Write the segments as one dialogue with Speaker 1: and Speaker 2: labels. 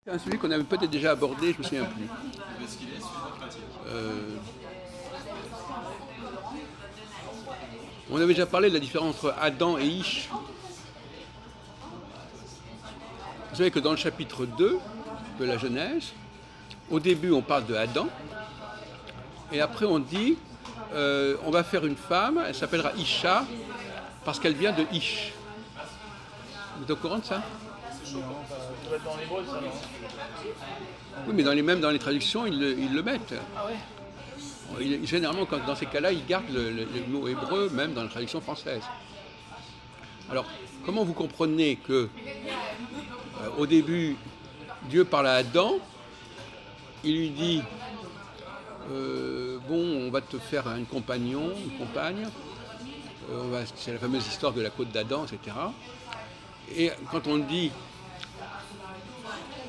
Speaker 1: C'est un sujet qu'on avait peut-être déjà abordé, je ne me souviens plus. On avait déjà parlé de la différence entre Adam et Ish. Vous savez que dans le chapitre 2 de la Genèse, au début on parle de Adam, et après on dit on va faire une femme, elle s'appellera Isha, parce qu'elle vient de Ish. Vous êtes au courant de ça?
Speaker 2: Dans l'hébreu, ça, non?
Speaker 1: Oui, mais même dans les traductions, ils le mettent.
Speaker 2: Ah ouais?
Speaker 1: Généralement, dans ces cas-là, ils gardent le mot hébreu, même dans la traduction française. Alors, comment vous comprenez que, au début, Dieu parle à Adam, il lui dit bon, on va te faire un compagnon, une compagne, c'est la fameuse histoire de la côte d'Adam, etc. Et quand on dit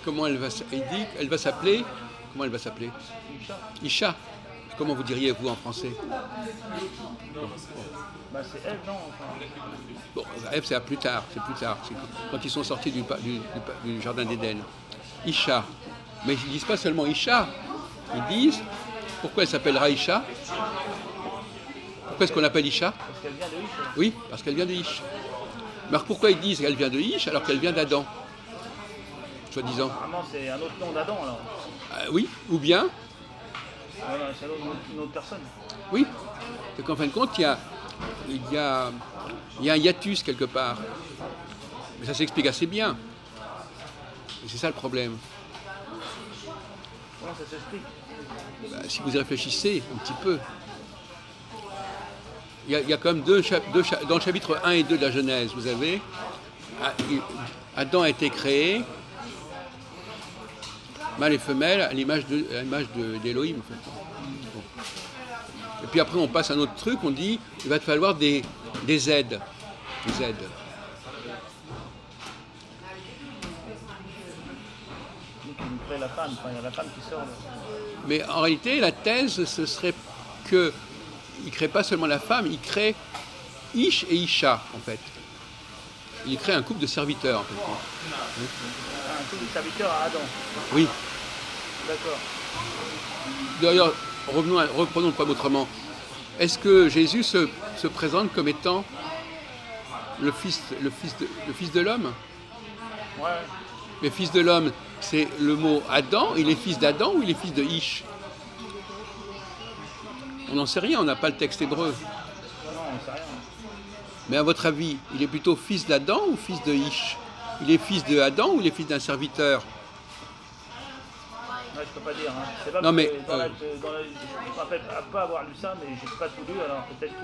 Speaker 1: comment elle va s'appeler, comment elle va s'appeler? Isha. Comment vous diriez, vous, en français?
Speaker 2: Bah c'est Ève, non? Enfin...
Speaker 1: Bon, Ève, c'est plus tard. C'est quand ils sont sortis du jardin d'Éden. Isha. Mais ils ne disent pas seulement Isha. Ils disent, pourquoi elle s'appellera Isha? Pourquoi est-ce qu'on l'appelle Isha?
Speaker 2: Parce qu'elle vient de Ish.
Speaker 1: Oui, parce qu'elle vient de Ish. Mais alors pourquoi ils disent qu'elle vient de Ish alors qu'elle vient d'Adam? Soi-disant.
Speaker 2: Apparemment, c'est un autre nom d'Adam, alors.
Speaker 1: Oui, ou bien?
Speaker 2: Voilà, c'est une autre personne.
Speaker 1: Oui. Donc en fin de compte, il y a un hiatus quelque part. Mais ça s'explique assez bien. Et c'est ça le problème.
Speaker 2: Comment ça s'explique?
Speaker 1: Si vous y réfléchissez un petit peu. Il y a quand même dans le chapitre 1 et 2 de la Genèse, vous avez, Adam a été créé, mâle et femelle, à l'image d'Élohim. En fait. Bon. Et puis après, on passe à un autre truc, on dit, il va te falloir des aides. Des aides.
Speaker 2: Donc il crée la femme, enfin, il y a la femme qui sort. Là.
Speaker 1: Mais en réalité, la thèse, ce serait que il ne crée pas seulement la femme, il crée Ish et Isha, en fait. Il crée un couple de serviteurs, en fait.
Speaker 2: Un couple de serviteurs à Adam.
Speaker 1: Oui.
Speaker 2: D'accord.
Speaker 1: D'ailleurs, reprenons le problème autrement. Est-ce que Jésus se présente comme étant le fils de l'homme?
Speaker 2: Ouais.
Speaker 1: Le fils de l'homme, c'est le mot Adam. Il est fils d'Adam ou il est fils de Ish? On n'en sait rien, on n'a pas le texte hébreu.
Speaker 2: Non, on ne sait rien.
Speaker 1: Mais à votre avis, il est plutôt fils d'Adam ou fils de Ish? Il est fils de Adam ou il est fils d'un serviteur?
Speaker 2: Ouais, je peux pas dire. Hein. C'est pas
Speaker 1: Non, mais,
Speaker 2: je me rappelle pas avoir lu ça, mais j'ai pas tout lu, alors peut-être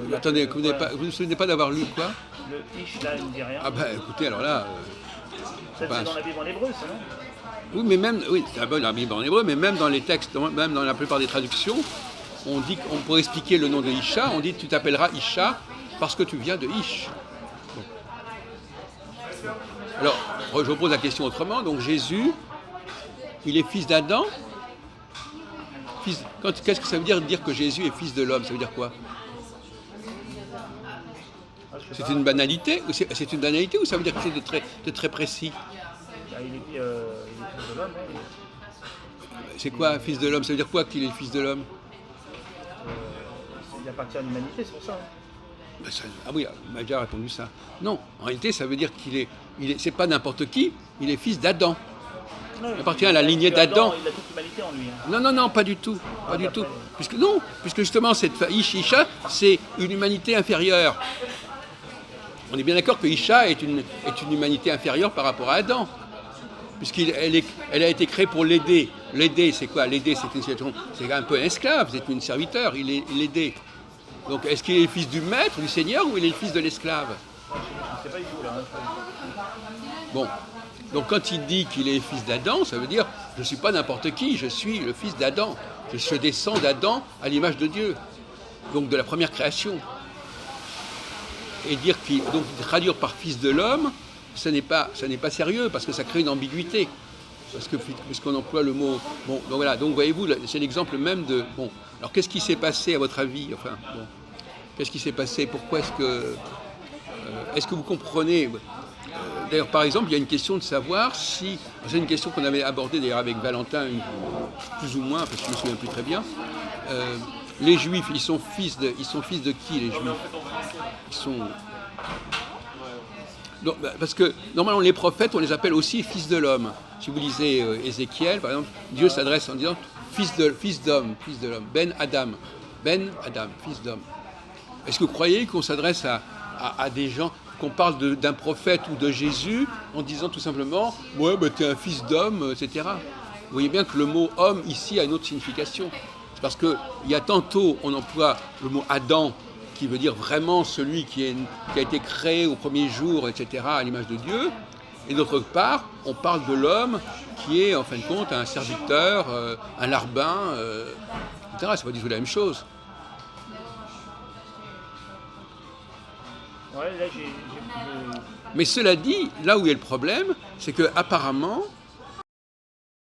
Speaker 2: que...
Speaker 1: attendez, vous ne vous souvenez pas d'avoir lu quoi?
Speaker 2: Le Ish, là, il ne dit rien.
Speaker 1: Ah ben écoutez, alors là...
Speaker 2: Peut-être c'est dans la Bible en hébreu, ça, non?
Speaker 1: Oui, mais même, oui, c'est dans la Bible en hébreu, mais même dans les textes, même dans la plupart des traductions, on dit qu'on pourrait expliquer le nom de Isha, on dit tu t'appelleras Isha parce que tu viens de Ish. Bon. Alors, je vous pose la question autrement. Donc Jésus, il est fils d'Adam. Qu'est-ce que ça veut dire que Jésus est fils de l'homme? Ça veut dire quoi? C'est une banalité? C'est une banalité ou ça veut dire quelque chose de très précis?
Speaker 2: Il est fils de l'homme. Hein.
Speaker 1: C'est quoi, fils de l'homme? Ça veut dire quoi qu'il est le fils de l'homme?
Speaker 2: Il appartient à l'humanité, c'est pour ça. Hein.
Speaker 1: Ah oui, il m'a déjà répondu ça. Non, en réalité, ça veut dire c'est pas n'importe qui, il est fils d'Adam.
Speaker 2: Non,
Speaker 1: Il appartient à la lignée d'Adam.
Speaker 2: Il a toute l'humanité en lui. Hein.
Speaker 1: Non, pas du tout. Pas du tout. Puisque justement, cette Isha, c'est une humanité inférieure. On est bien d'accord que Isha est une humanité inférieure par rapport à Adam. Puisqu'elle a été créée pour l'aider. L'aider, c'est quoi? L'aider, c'est un peu un esclave, c'est un serviteur, il est l'aidé. Donc, est-ce qu'il est le fils du maître, du seigneur, ou il est le fils de l'esclave?
Speaker 2: Je ne sais pas du tout, là. Hein.
Speaker 1: Bon. Donc, quand il dit qu'il est le fils d'Adam, ça veut dire, je ne suis pas n'importe qui, je suis le fils d'Adam. Je descends d'Adam à l'image de Dieu. Donc, de la première création. Et donc traduire par fils de l'homme, ça n'est pas sérieux, parce que ça crée une ambiguïté. Puisqu'on emploie le mot... Bon, donc voilà, donc voyez-vous, c'est l'exemple même de... Bon, alors qu'est-ce qui s'est passé à votre avis? Enfin, bon, qu'est-ce qui s'est passé? Pourquoi est-ce que vous comprenez D'ailleurs, par exemple, il y a une question de savoir si... C'est une question qu'on avait abordée d'ailleurs avec Valentin, plus ou moins, parce que je ne me souviens plus très bien. Les Juifs, ils sont fils de qui, les Juifs? Ils sont... Donc, parce que normalement, les prophètes, on les appelle aussi fils de l'homme. Si vous lisez Ézéchiel, par exemple, Dieu s'adresse en disant fils d'homme, Ben Adam, fils d'homme. Est-ce que vous croyez qu'on s'adresse à des gens, qu'on parle d'un prophète ou de Jésus en disant tout simplement « Ouais, t'es un fils d'homme, etc. » Vous voyez bien que le mot « homme » ici a une autre signification. C'est parce qu'il y a tantôt, on emploie le mot « Adam » qui veut dire vraiment celui qui a été créé au premier jour, etc., à l'image de Dieu. Et d'autre part, on parle de l'homme qui est, en fin de compte, un serviteur, un larbin, etc. C'est pas du tout la même chose.
Speaker 2: Ouais, là,
Speaker 1: Mais cela dit, là où il y a le problème, c'est qu'apparemment,